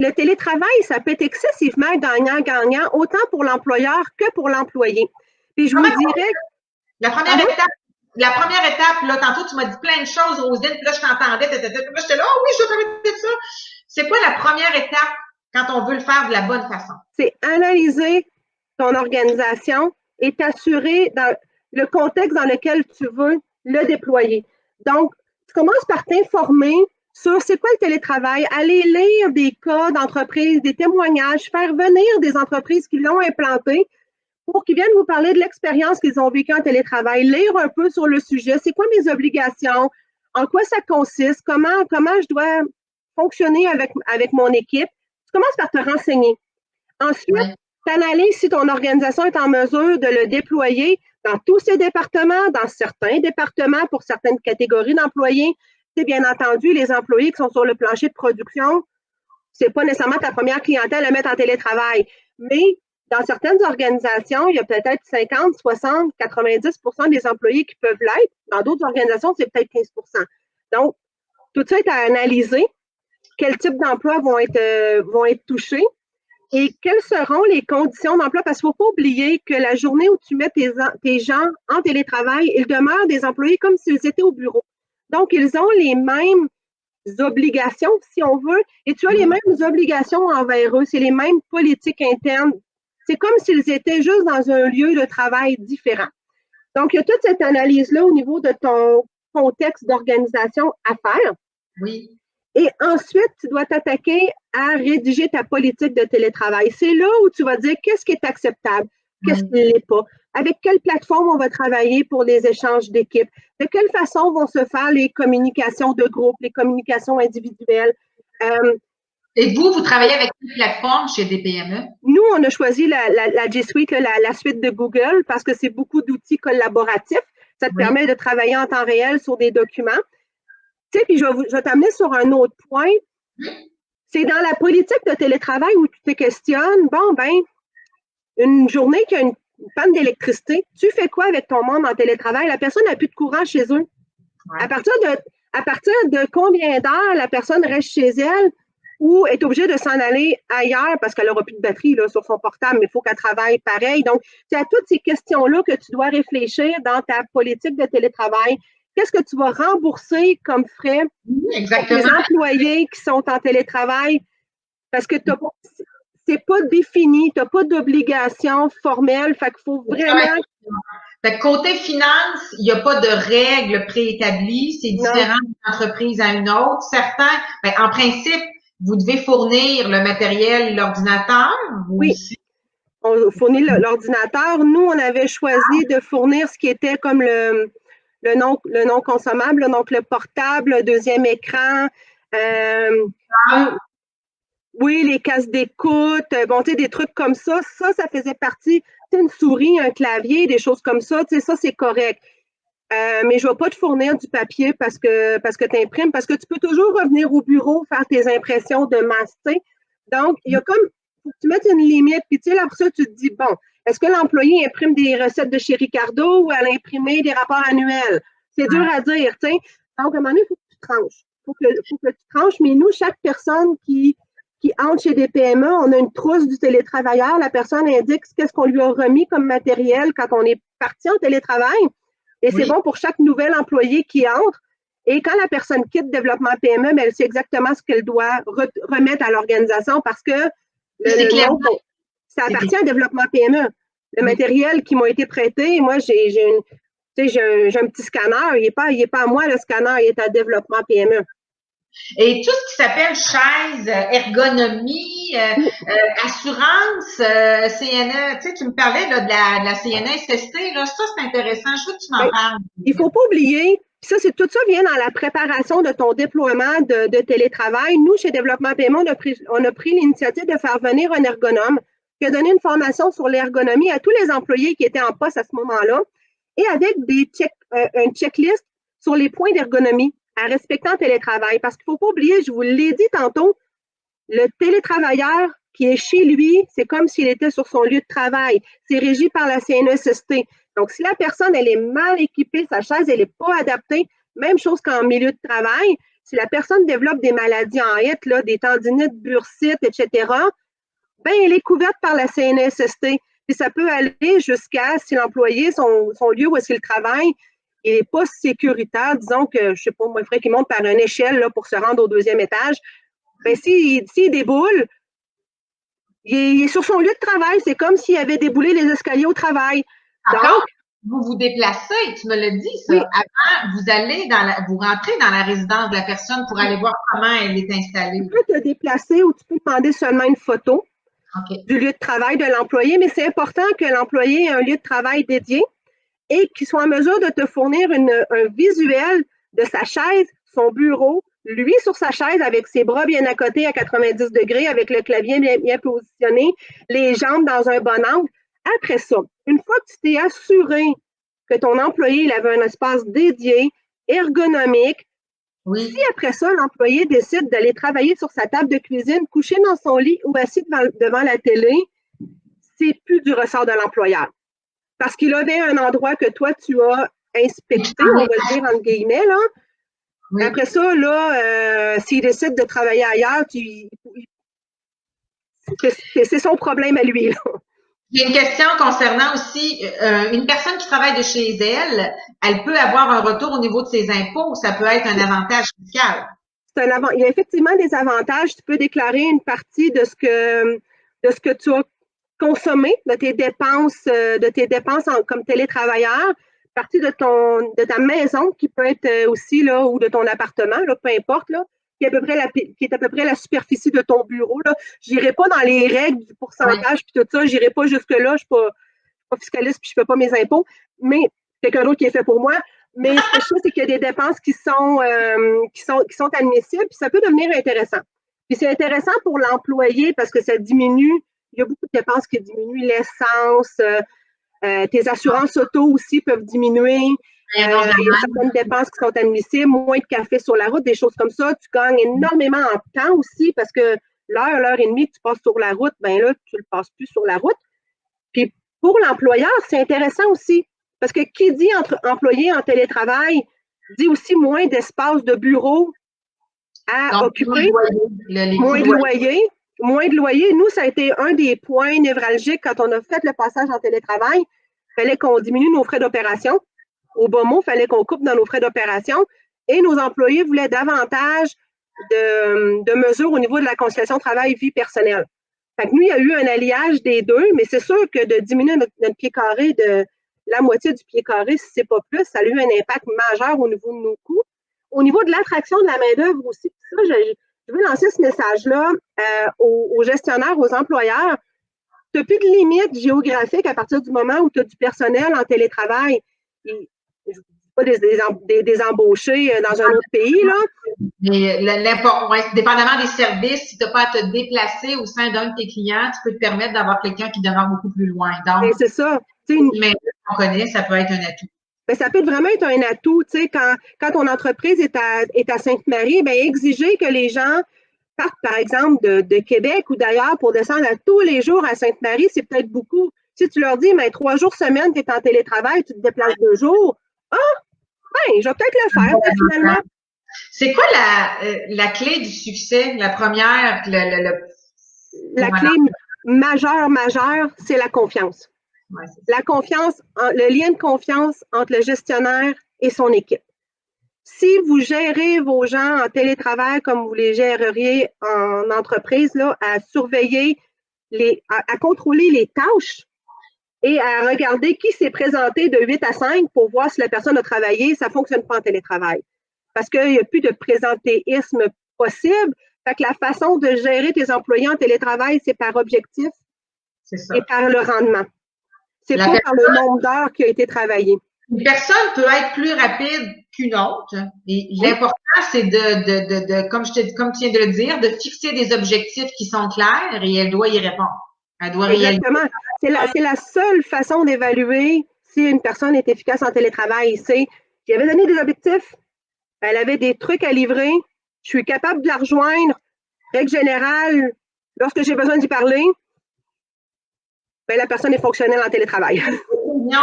le télétravail, ça peut être excessivement gagnant-gagnant, autant pour l'employeur que pour l'employé. Puis je vous dirais, La première pardon? étape, la première étape, là, tantôt, tu m'as dit plein de choses, Rosine, puis là, je t'entendais, là, j'étais là, oh oui, je vais ça. C'est quoi la première étape quand on veut le faire de la bonne façon? C'est analyser ton organisation et t'assurer dans le contexte dans lequel tu veux le déployer. Donc, tu commences par t'informer sur c'est quoi le télétravail, aller lire des cas d'entreprises, des témoignages, faire venir des entreprises qui l'ont implanté pour qu'ils viennent vous parler de l'expérience qu'ils ont vécue en télétravail, lire un peu sur le sujet, c'est quoi mes obligations, en quoi ça consiste, comment je dois fonctionner avec mon équipe. Tu commences par te renseigner. Ensuite, Ouais. tu analyses si ton organisation est en mesure de le déployer dans tous ses départements, dans certains départements pour certaines catégories d'employés. C'est bien entendu les employés qui sont sur le plancher de production, c'est pas nécessairement ta première clientèle à mettre en télétravail, mais dans certaines organisations, il y a peut-être 50, 60, 90 des employés qui peuvent l'être. Dans d'autres organisations, c'est peut-être 15. Donc, tout ça est à analyser. Quel type d'emplois vont être touchés et quelles seront les conditions d'emploi? Parce qu'il ne faut pas oublier que la journée où tu mets tes gens en télétravail, ils demeurent des employés comme s'ils étaient au bureau. Donc, ils ont les mêmes obligations, si on veut, et tu as les mêmes obligations envers eux, c'est les mêmes politiques internes. C'est comme s'ils étaient juste dans un lieu de travail différent. Donc, il y a toute cette analyse-là au niveau de ton contexte d'organisation à faire. Oui. Et ensuite, tu dois t'attaquer à rédiger ta politique de télétravail. C'est là où tu vas dire qu'est-ce qui est acceptable, qu'est-ce qui ne l'est pas, avec quelle plateforme on va travailler pour les échanges d'équipe, de quelle façon vont se faire les communications de groupe, les communications individuelles. Et vous travaillez avec quelle plateforme chez des PME? Nous, on a choisi la G Suite, la suite de Google, parce que c'est beaucoup d'outils collaboratifs. Ça te Oui. permet de travailler en temps réel sur des documents. Tu sais, puis je vais t'amener sur un autre point. C'est dans la politique de télétravail où tu te questionnes, bon, ben, une journée qu'il y a une panne d'électricité, tu fais quoi avec ton monde en télétravail? La personne n'a plus de courant chez eux. Ouais. À partir de combien d'heures la personne reste chez elle ou est obligée de s'en aller ailleurs parce qu'elle n'aura plus de batterie là, sur son portable, mais il faut qu'elle travaille pareil. Donc, c'est à toutes ces questions-là que tu dois réfléchir dans ta politique de télétravail. Qu'est-ce que tu vas rembourser comme frais pour tes Exactement. employés qui sont en télétravail? Parce que c'est pas défini, tu n'as pas d'obligation formelle, fait qu'il faut vraiment. Fait que côté finance, il n'y a pas de règles préétablies, c'est différent d'une entreprise à une autre. Certains, ben, en principe, vous devez fournir le matériel, l'ordinateur, vous Oui, aussi. on fournit l'ordinateur. Nous, on avait choisi de fournir ce qui était comme le non consommable, donc le portable, le deuxième écran, oui, les cases d'écoute, bon, tu sais, des trucs comme ça. Ça faisait partie, tu sais, une souris, un clavier, des choses comme ça, tu sais, ça, c'est correct. Mais je ne vais pas te fournir du papier parce que tu imprimes, parce que tu peux toujours revenir au bureau, faire tes impressions de masse. Donc, il y a comme, faut que tu mettes une limite, puis tu sais, là, pour ça, tu te dis, bon, est-ce que l'employé imprime des recettes de chez Ricardo ou elle a imprimé des rapports annuels? C'est dur à dire, tu sais. Donc, à un moment donné, il faut que tu tranches. Faut que tu tranches, mais nous, chaque personne qui entre chez des PME, on a une trousse du télétravailleur. La personne indique qu'est-ce qu'on lui a remis comme matériel quand on est parti en télétravail. Et c'est Oui. bon pour chaque nouvel employé qui entre. Et quand la personne quitte développement PME, mais elle sait exactement ce qu'elle doit remettre à l'organisation parce que ça appartient à développement PME. Le matériel qui m'a été prêté, moi, j'ai un petit scanner. Il n'est pas à moi, le scanner, il est à développement PME. Et tout ce qui s'appelle chaise, ergonomie, assurance, CNE, tu sais, tu me parlais là, de la CNSST, là, ça c'est intéressant, je veux que tu m'en Ben, parles. il ne faut pas oublier, ça, tout ça vient dans la préparation de ton déploiement de télétravail. Nous, chez Développement PME, on a pris l'initiative de faire venir un ergonome qui a donné une formation sur l'ergonomie à tous les employés qui étaient en poste à ce moment-là et avec un checklist sur les points d'ergonomie à respecter en télétravail. Parce qu'il ne faut pas oublier, je vous l'ai dit tantôt, le télétravailleur qui est chez lui, c'est comme s'il était sur son lieu de travail. C'est régi par la CNESST. Donc, si la personne, elle est mal équipée, sa chaise, elle n'est pas adaptée, même chose qu'en milieu de travail, si la personne développe des maladies en HIT, là, des tendinites, bursites, etc., ben, elle est couverte par la CNSST. Puis ça peut aller jusqu'à si l'employé, son lieu où est-ce qu'il travaille, il n'est pas sécuritaire, disons que, je ne sais pas, moi, il faudrait qu'il monte par une échelle là, pour se rendre au 2e étage. Ben, s'il déboule, il est sur son lieu de travail. C'est comme s'il avait déboulé les escaliers au travail. Donc, vous vous déplacez, tu me l'as dit, ça. Oui. Avant, vous rentrez dans la résidence de la personne pour aller voir comment elle est installée. Tu peux te déplacer ou tu peux demander seulement une photo du lieu de travail de l'employé, mais c'est important que l'employé ait un lieu de travail dédié et qu'il soit en mesure de te fournir un visuel de sa chaise, son bureau, lui sur sa chaise avec ses bras bien à côté à 90 degrés, avec le clavier bien positionné, les jambes dans un bon angle. Après ça, une fois que tu t'es assuré que ton employé il avait un espace dédié, ergonomique, si après ça, l'employé décide d'aller travailler sur sa table de cuisine, couché dans son lit ou assis devant la télé, c'est plus du ressort de l'employeur. Parce qu'il avait un endroit que toi, tu as inspecté, on va le dire entre guillemets, là. Oui. Après ça, là, s'il décide de travailler ailleurs, c'est son problème à lui, là. J'ai une question concernant aussi une personne qui travaille de chez elle, elle peut avoir un retour au niveau de ses impôts, ça peut être un avantage fiscal. Il y a effectivement des avantages. Tu peux déclarer une partie de ce que tu as consommé, de tes dépenses comme télétravailleur, partie de ta maison qui peut être aussi là ou de ton appartement, là, peu importe là. Qui est à peu près la superficie de ton bureau. Je n'irai pas dans les règles du pourcentage puis tout ça, je n'irai pas jusque-là, je ne suis pas fiscaliste puis je ne fais pas mes impôts, mais quelqu'un d'autre qui est fait pour moi. Mais ce que je sais, c'est qu'il y a des dépenses qui sont admissibles, puis ça peut devenir intéressant. Puis c'est intéressant pour l'employé parce que ça diminue, il y a beaucoup de dépenses qui diminuent, l'essence, tes assurances auto aussi peuvent diminuer. Il y a certaines dépenses qui sont admissibles, moins de café sur la route, des choses comme ça. Tu gagnes énormément en temps aussi parce que l'heure et demie que tu passes sur la route, ben là, tu ne le passes plus sur la route. Puis pour l'employeur, c'est intéressant aussi parce que qui dit employé en télétravail dit aussi moins d'espace de bureau à occuper, moins de loyer. Nous, ça a été un des points névralgiques quand on a fait le passage en télétravail. Il fallait qu'on diminue nos frais d'opération. Au bas mot, il fallait qu'on coupe dans nos frais d'opération et nos employés voulaient davantage de mesures au niveau de la conciliation travail-vie personnelle. Fait que nous, il y a eu un alliage des deux, mais c'est sûr que de diminuer notre pied carré de la moitié du pied carré, si ce n'est pas plus, ça a eu un impact majeur au niveau de nos coûts. Au niveau de l'attraction de la main-d'œuvre aussi, ça, je veux lancer ce message-là aux gestionnaires, aux employeurs. Tu n'as plus de limite géographique à partir du moment où tu as du personnel en télétravail. Je ne dis pas des embauchés dans un autre pays, là. Mais dépendamment des services, si tu n'as pas à te déplacer au sein d'un de tes clients, tu peux te permettre d'avoir quelqu'un qui demeure beaucoup plus loin. Donc, c'est ça. Mais on connaît, ça peut être un atout. Ben, ça peut vraiment être un atout. Quand ton entreprise est à Sainte-Marie, ben, exiger que les gens partent, par exemple, de Québec ou d'ailleurs pour descendre tous les jours à Sainte-Marie, c'est peut-être beaucoup. Si tu leur dis, mais 3 jours semaine, tu es en télétravail, tu te déplaces 2 jours, je vais peut-être le faire, finalement. C'est quoi la clé du succès? La première, la clé majeure, c'est la confiance. Ouais, la confiance, le lien de confiance entre le gestionnaire et son équipe. Si vous gérez vos gens en télétravail comme vous les géreriez en entreprise, là, à surveiller, à contrôler les tâches et à regarder qui s'est présenté de 8 à 5 pour voir si la personne a travaillé, ça ne fonctionne pas en télétravail. Parce qu'il n'y a plus de présentéisme possible. Fait que la façon de gérer tes employés en télétravail, c'est par objectif et par le rendement. C'est pas par le nombre d'heures qui a été travaillé. Une personne peut être plus rapide qu'une autre. Et l'important, c'est comme tu viens de le dire, de fixer des objectifs qui sont clairs et elle doit y répondre. Elle doit Exactement. C'est la seule façon d'évaluer si une personne est efficace en télétravail. C'est, j'y avais donné des objectifs, elle avait des trucs à livrer, je suis capable de la rejoindre. Règle générale, lorsque j'ai besoin d'y parler, ben, la personne est fonctionnelle en télétravail.